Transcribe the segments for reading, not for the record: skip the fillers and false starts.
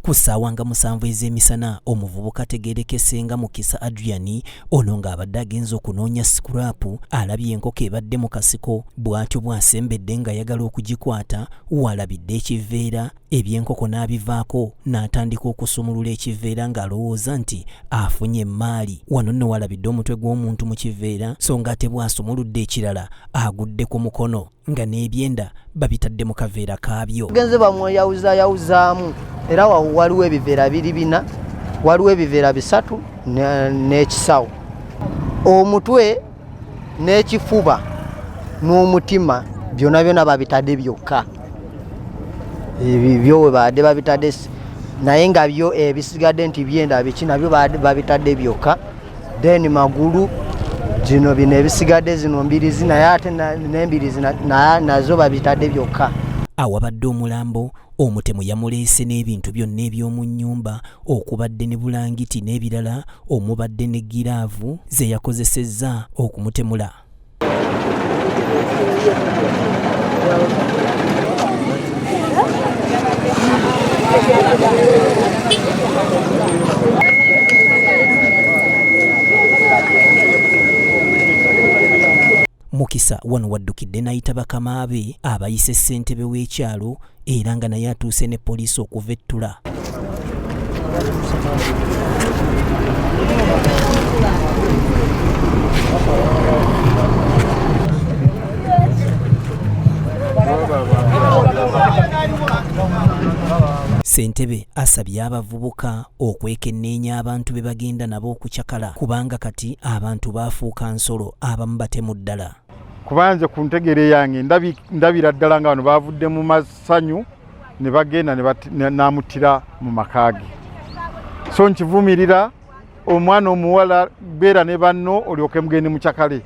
Ku ssaawa nga 7 ez'emisana omuvubuka tegeerekese nga Mukisa Adrian ono ng'abadde agenza okunoonya sikurapu alabye enkoko ebadde mu kasiko bw'atyo bw'asembedde ng'ayagala okugikwata walabidde ekiveera ebyenkoko n'abivaako n'atandika okusumulula ekiveera ng'alowooza nti afunye emmaali. Wano nno walabidde omutwe gw'omuntu mu kiveera so ng'ate bw'asumuludde ekirala agudde ku mukono nga n'ebyenda babitadde mu kaveera kaabyo. Genze bamweyawuzaamu era waliwo ebiveera 4, waliwo ebiveera 3 n'ekisawo. Omutwe n'ekifuba n'omutima byonna babitadde byokka. Ebyo badde babitadde naye nga byo ebisigadde nti byenda biki nabyo babitadde byokka. Then magulu zino bino ebisigadde zino 2 zinaye ate n'2 nazo babitadde byokka. Awabadde omulambo omutemu yamuleese n'ebintu byonna eby'omu nnyumba okubadde ne bulangiti n'ebirala omubadde ne giraavu ze yakozesezza okumutemula. Mukisa wano waddukidde n'ayita bakama be abayise ssentebe w'ekyalo era nga naye atuuse ne poliisi okuvettula. Ssentebe asabye abavubuka okwekenneenya abantu be bagenda nabo okukyakala kubanga kati abantu baafuuka nsolo abamu batemu ddala. Kubanze ku ntegere yange ndabira ddala nga bano bavudde mu masanyu ne bagenda n'amutira mu makaage. So nkivumirira omwana omuwala beera ne banno olyoke mugende mu kyakale.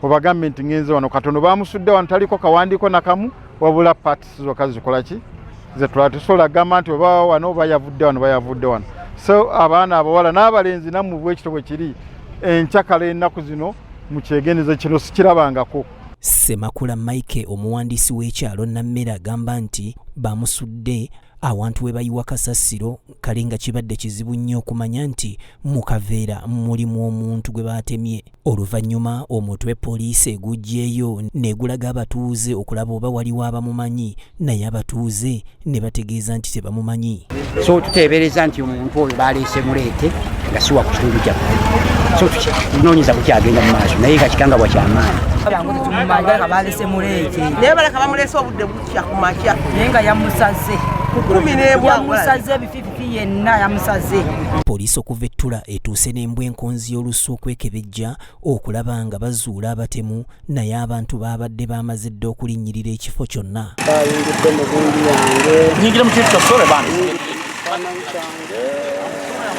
Obagambe nti ngenze wano katono bamusudde wano taliko kawandiiko nakamu wabula paati zokka zikola ki? Ze tulatusola gamba nti oba wano bayavudde wano. So abaana abawala n'abalenzi nammwe bw'ekito bwe kiri enkyakala ennaku zino mukyegeneze kino sikirabangako. Ssemakula Mike omuwandiisi w'ekyalo Nammera agamba nti bamusudde awantu we bayiwa kasasiro kale nga kibadde kizibu nnyo okumanya nti mu kaveera mulimu omuntu gwe baatemye. Oluvannyuma omutwe poliisi eguggyeeyo n'egulaga abatuuze okulaba oba waliwo abamumanyi naye abatuuze ne bategeeza nti tebamumanyi. So tuteebereza nti omuntu oyo baleese muleete nga siwa ku kitundu kyaffe. So tunoonyeza kukyagenda mu maaso naye nga kikanga bwakyamaanyi. Abangu tumumanyi nga baleese muleete naye baleka bamuleese obudde bukya ku makya naye nga yamusaze. Yamusaze ebifiififi yenna yamusaze. Poliisi okuvettula etuuse n'embwa enkonzi y'olusu okwekebejja okulaba nga bazuula abatemu naye abantu baabadde bamaze dda okulinnyirira ekifo kyonna.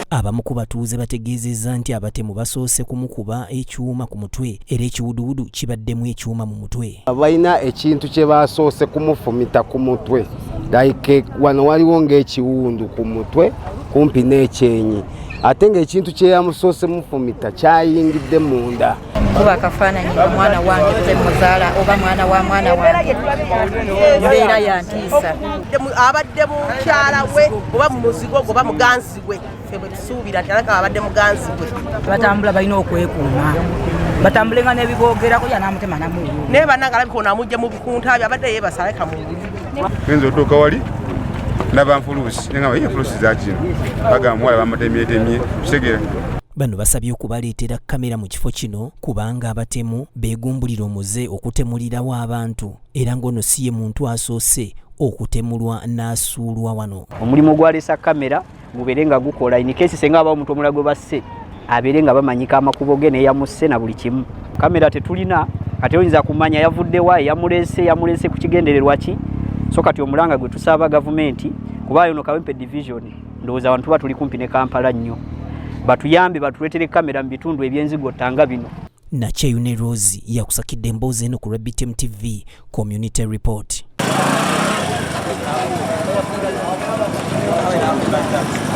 Abamu ku batuuze bategeezezza nti abatemu basoose kumukuba ekyuma ku mutwe era ekiwuduwudu kibaddemu ekyuma mu mutwe. Balina ekintu kye basoose kumufumita ku mutwe like wano waliwo ng'ekiwundu ku mutwe kumpi n'ekyenyi ate ng'ekintu kye yamusoose mufumita kyayingidde munda. Kuba akafaananyi omwana wange temuzaala oba mwana wa mwana wange mbeera yantiisa. Abadde mukyala we oba mu muzigo oba muganzi we ffe bwe tusuubira nti alaka abadde muganzi we. Batambula balina okwekuuma batambule nga n'ebiboogerako y'anaamutema namuyo naye bannanga alabika ono amugye mu bikunta bye abadde yeebasaleka mu buli. Genza otuuka wali ndaba nfuluusi naye nga enfuluusi za kino bagamba muwala bamutemyetemye kitegeera. Bano basabye okubaleetera kamera mu kifo kino kubanga abatemu beegumbulira omuze okutemulirawo abantu era ng'ono si ye muntu asoose okutemulwa n'asuulwa wano. Omulimu gwaleesa kamera gubeere nga gukola in case senga abawo omuntu omulala gwe basse abeere nga bamanyika amakubo ge neyamusse na buli kimu. Kamera tetulina kati oyinza kumanya yavuddewa yamuleese ku kigendererwa ki. So kati omulanga gwe tusaaba gavumenti kuba yono Kawempe division ndowooza abantu tuba tuli kumpi ne Kampala nnyo batuyambe batuleetere kamera mu bitundu ebyenzigo ttanga bino. Nakyeyune Rose yakusakidde emboozi eno ku ETTEMU TV Community Report.